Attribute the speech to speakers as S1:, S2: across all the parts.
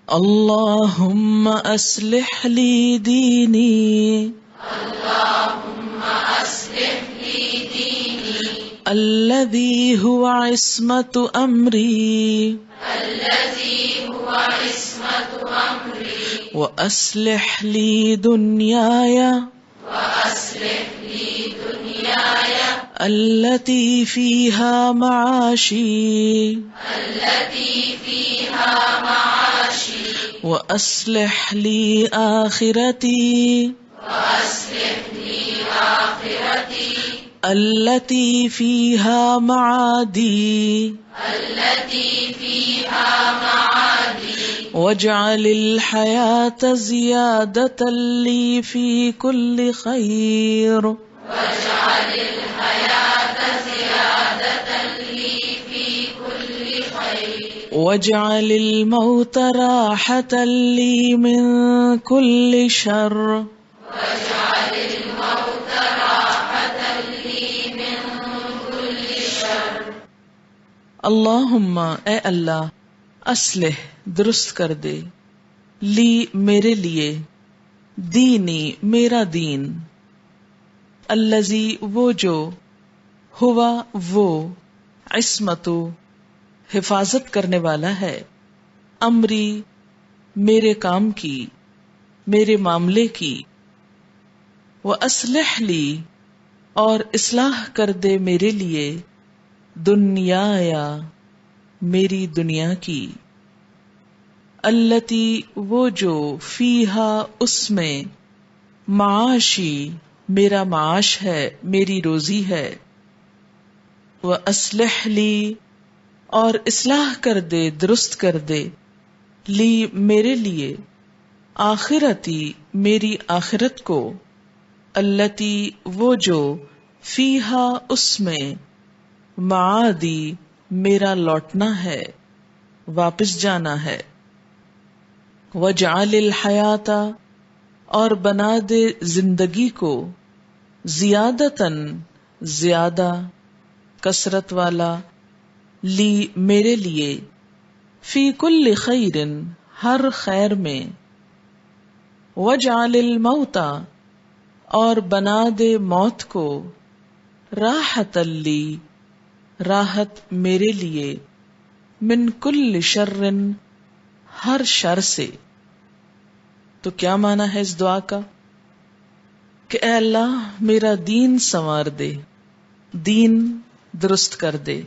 S1: اللهم أصلح لي ديني الذي هو عصمة أمري وأصلح لي دنياي التي فيها معاشي وأصلح لي آخرتي التي فيها معادي واجعل الحياة زيادة لي في كل خير واجعل الموت راحة لي من كل شر اللہم اے اللہ اصلح درست کر دے لی میرے لیے دینی میرا دین الذی وہ جو ہوا وہ عصمت حفاظت کرنے والا ہے امری میرے کام کی میرے معاملے کی وَأَصْلِحْ لِي اور اصلاح کر دے میرے لیے دنیا یا میری دنیا کی التی وہ جو فیہا اس میں معاشی میرا معاش ہے میری روزی ہے وَأَصْلِحْ لِي اور اصلاح کر دے درست کر دے لی میرے لیے آخرتی میری آخرت کو التی وہ جو فیہا اس میں معادی میرا لوٹنا ہے واپس جانا ہے وجعل الحیات اور بنا دے زندگی کو زیادتاً زیادہ کثرت والا لی میرے لیے فی کل خیر ہر خیر میں وجعل الموت اور بنا دے موت کو راحت لی راحت میرے لیے من کل شر ہر شر سے. تو کیا معنی ہے اس دعا کا کہ اے اللہ میرا دین سنوار دے، دین درست کر دے،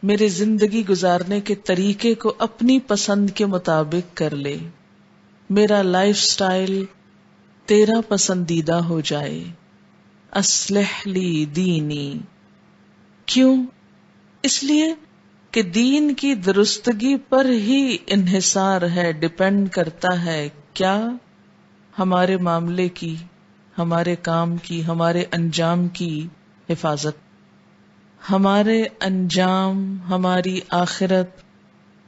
S1: میرے زندگی گزارنے کے طریقے کو اپنی پسند کے مطابق کر لے، میرا لائف سٹائل تیرا پسندیدہ ہو جائے. اصلح لی دینی، کیوں؟ اس لیے کہ دین کی درستگی پر ہی انحصار ہے، ڈیپینڈ کرتا ہے کیا؟ ہمارے معاملے کی، ہمارے کام کی، ہمارے انجام کی حفاظت، ہمارے انجام، ہماری آخرت،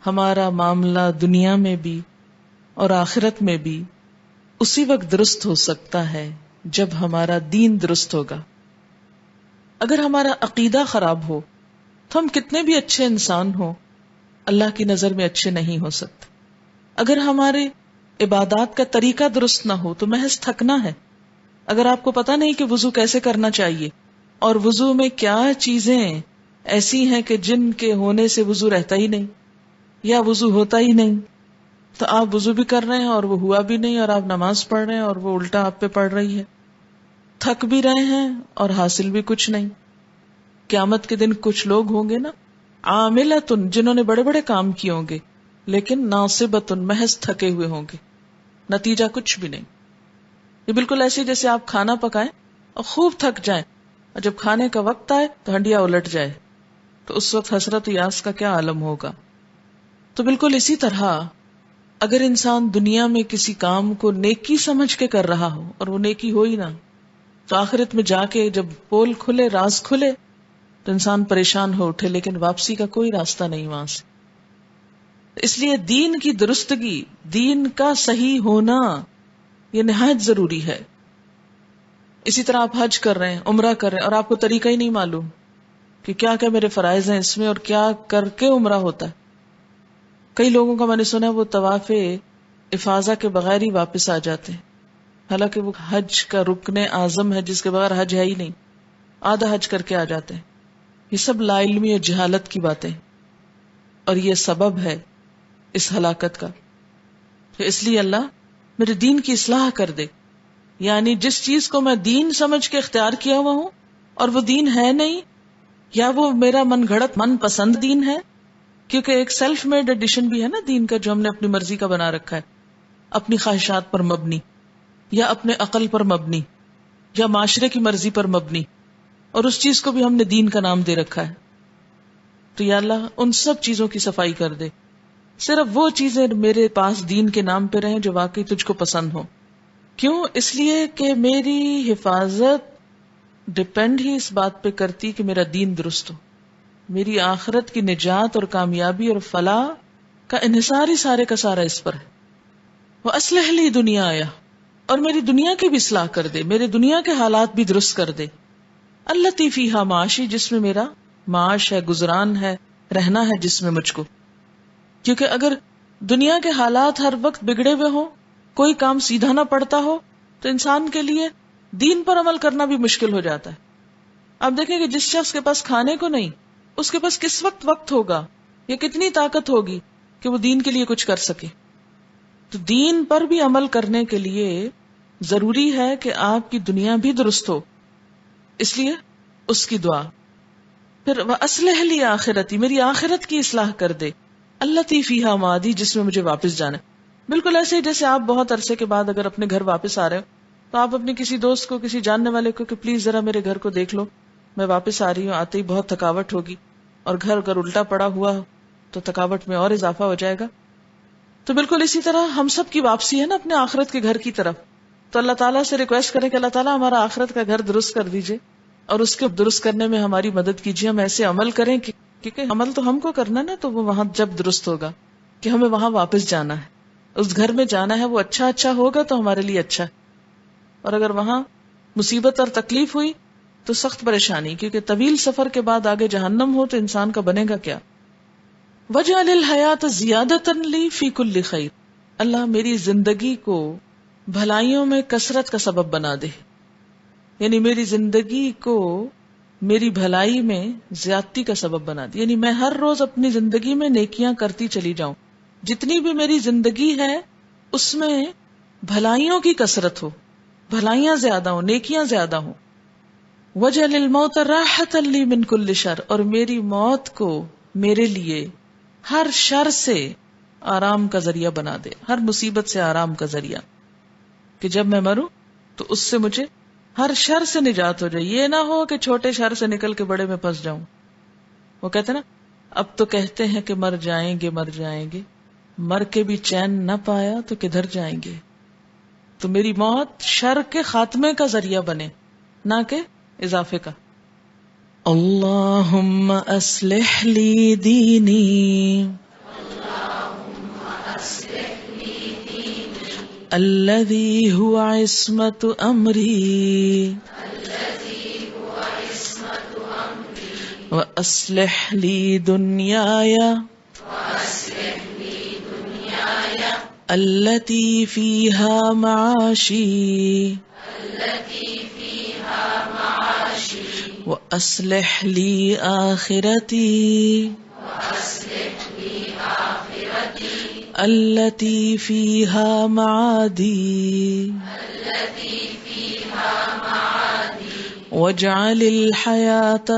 S1: ہمارا معاملہ دنیا میں بھی اور آخرت میں بھی اسی وقت درست ہو سکتا ہے جب ہمارا دین درست ہوگا. اگر ہمارا عقیدہ خراب ہو تو ہم کتنے بھی اچھے انسان ہوں اللہ کی نظر میں اچھے نہیں ہو سکتے. اگر ہمارے عبادات کا طریقہ درست نہ ہو تو محض تھکنا ہے. اگر آپ کو پتا نہیں کہ وضو کیسے کرنا چاہیے اور وضو میں کیا چیزیں ایسی ہیں کہ جن کے ہونے سے وضو رہتا ہی نہیں یا وضو ہوتا ہی نہیں، تو آپ وضو بھی کر رہے ہیں اور وہ ہوا بھی نہیں، اور آپ نماز پڑھ رہے ہیں اور وہ الٹا آپ پہ پڑ رہی ہے، تھک بھی رہے ہیں اور حاصل بھی کچھ نہیں. قیامت کے دن کچھ لوگ ہوں گے نا عاملتن، جنہوں نے بڑے بڑے کام کیے ہوں گے لیکن ناصبتن، محض تھکے ہوئے ہوں گے، نتیجہ کچھ بھی نہیں. یہ بالکل ایسے جیسے آپ کھانا پکائیں اور خوب تھک جائیں اور جب کھانے کا وقت آئے تو ہنڈیا الٹ جائے، تو اس وقت حسرت و یاس کا کیا عالم ہوگا. تو بالکل اسی طرح اگر انسان دنیا میں کسی کام کو نیکی سمجھ کے کر رہا ہو اور وہ نیکی ہو ہی نہ، تو آخرت میں جا کے جب پول کھلے، راز کھلے، تو انسان پریشان ہو اٹھے، لیکن واپسی کا کوئی راستہ نہیں وہاں سے. اس لیے دین کی درستگی، دین کا صحیح ہونا یہ نہایت ضروری ہے. اسی طرح آپ حج کر رہے ہیں، عمرہ کر رہے ہیں، اور آپ کو طریقہ ہی نہیں معلوم کہ کیا کیا میرے فرائض ہیں اس میں اور کیا کر کے عمرہ ہوتا ہے. کئی لوگوں کا میں نے سنا وہ طواف افاضہ کے بغیر ہی واپس آ جاتے ہیں، حالانکہ وہ حج کا رکن اعظم ہے جس کے بغیر حج ہے ہی نہیں، آدھا حج کر کے آ جاتے ہیں. یہ سب لا علمی اور جہالت کی باتیں، اور یہ سبب ہے اس ہلاکت کا. تو اس لیے اللہ میرے دین کی اصلاح کر دے، یعنی جس چیز کو میں دین سمجھ کے اختیار کیا ہوا ہوں اور وہ دین ہے نہیں، یا وہ میرا من گھڑت من پسند دین ہے، کیونکہ ایک سیلف میڈ ایڈیشن بھی ہے نا دین کا، جو ہم نے اپنی مرضی کا بنا رکھا ہے، اپنی خواہشات پر مبنی یا اپنے عقل پر مبنی یا معاشرے کی مرضی پر مبنی، اور اس چیز کو بھی ہم نے دین کا نام دے رکھا ہے. تو یا اللہ ان سب چیزوں کی صفائی کر دے، صرف وہ چیزیں میرے پاس دین کے نام پہ رہیں جو واقعی تجھ کو پسند ہوں. کیوں؟ اس لیے کہ میری حفاظت ڈپینڈ ہی اس بات پہ کرتی کہ میرا دین درست ہو. میری آخرت کی نجات اور کامیابی اور فلاح کا انحصار ہی سارے کا سارا اس پر ہے. وَأَصْلِحْ لِي دُنْيَايَ، اور میری دنیا کی بھی اصلاح کر دے، میرے دنیا کے حالات بھی درست کر دے. الَّتِي فِيهَا معاشی، جس میں میرا معاش ہے، گزران ہے، رہنا ہے جس میں مجھ کو. کیونکہ اگر دنیا کے حالات ہر وقت بگڑے ہوئے ہوں، کوئی کام سیدھا نہ پڑتا ہو، تو انسان کے لیے دین پر عمل کرنا بھی مشکل ہو جاتا ہے. آپ دیکھیں کہ جس شخص کے پاس کھانے کو نہیں، اس کے پاس کس وقت ہوگا یا کتنی طاقت ہوگی کہ وہ دین کے لیے کچھ کر سکے. تو دین پر بھی عمل کرنے کے لیے ضروری ہے کہ آپ کی دنیا بھی درست ہو، اس لیے اس کی دعا. پھر وَأَصْلِحْ لِي آخِرَتِي، میری آخرت کی اصلاح کر دے. الَّتِي فِيهَا مَعَادِي، جس میں مجھے واپس جانا ہے. بالکل ایسے ہی جیسے آپ بہت عرصے کے بعد اگر اپنے گھر واپس آ رہے ہو تو آپ اپنے کسی دوست کو، کسی جاننے والے کو کہ پلیز ذرا میرے گھر کو دیکھ لو، میں واپس آ رہی ہوں، آتے ہی بہت تھکاوٹ ہوگی، اور گھر اگر الٹا پڑا ہوا تو تھکاوٹ میں اور اضافہ ہو جائے گا. تو بالکل اسی طرح ہم سب کی واپسی ہے نا اپنے آخرت کے گھر کی طرف. تو اللہ تعالیٰ سے ریکویسٹ کریں کہ اللہ تعالیٰ ہمارا آخرت کا گھر درست کر دیجئے اور اس کے درست کرنے میں ہماری مدد کیجیے. ہم ایسے عمل کریں کہ کیونکہ عمل تو ہم کو کرنا نا، تو وہ وہاں جب درست ہوگا کہ ہمیں وہاں واپس جانا ہے، اس گھر میں جانا ہے، وہ اچھا ہوگا تو ہمارے لیے اچھا ہے. اور اگر وہاں مصیبت اور تکلیف ہوئی تو سخت پریشانی، کیونکہ طویل سفر کے بعد آگے جہنم ہو تو انسان کا بنے گا کیا. وَجْعَلِ الْحَيَاةَ زِيَادَةً لِي فِي كُلِّ خَيْرٍ، اللہ میری زندگی کو بھلائیوں میں کثرت کا سبب بنا دے، یعنی میری زندگی کو میری بھلائی میں زیادتی کا سبب بنا دے. یعنی میں ہر روز اپنی زندگی میں نیکیاں کرتی چلی جاؤں، جتنی بھی میری زندگی ہے اس میں بھلائیوں کی کثرت ہو، بھلائیاں زیادہ ہوں، نیکیاں زیادہ ہوں. وَجْعَلِ الْمَوْتَ رَاحَةً لِّي مِنْ كُلِّ شَرٍ، اور میری موت کو میرے لیے ہر شر سے آرام کا ذریعہ بنا دے، ہر مصیبت سے آرام کا ذریعہ، کہ جب میں مروں تو اس سے مجھے ہر شر سے نجات ہو جائے. یہ نہ ہو کہ چھوٹے شر سے نکل کے بڑے میں پھنس جاؤں. وہ کہتے نا اب تو کہتے ہیں کہ مر جائیں گے، مر کے بھی چین نہ پایا تو کدھر جائیں گے. تو میری موت شر کے خاتمے کا ذریعہ بنے، نہ کہ اضافے کا. اللہم اصلح لی دینی الذی هو عصمت امری واصلح لی دنیای التي فيها معاشي وأصلح لي آخرتي التي فيها معادي واجعل الحياة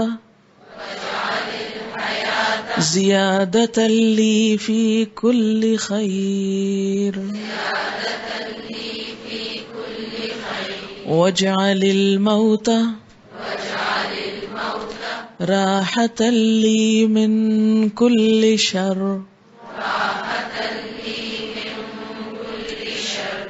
S1: زيادة لي في كل خير واجعل الموت راحة لي من كل شر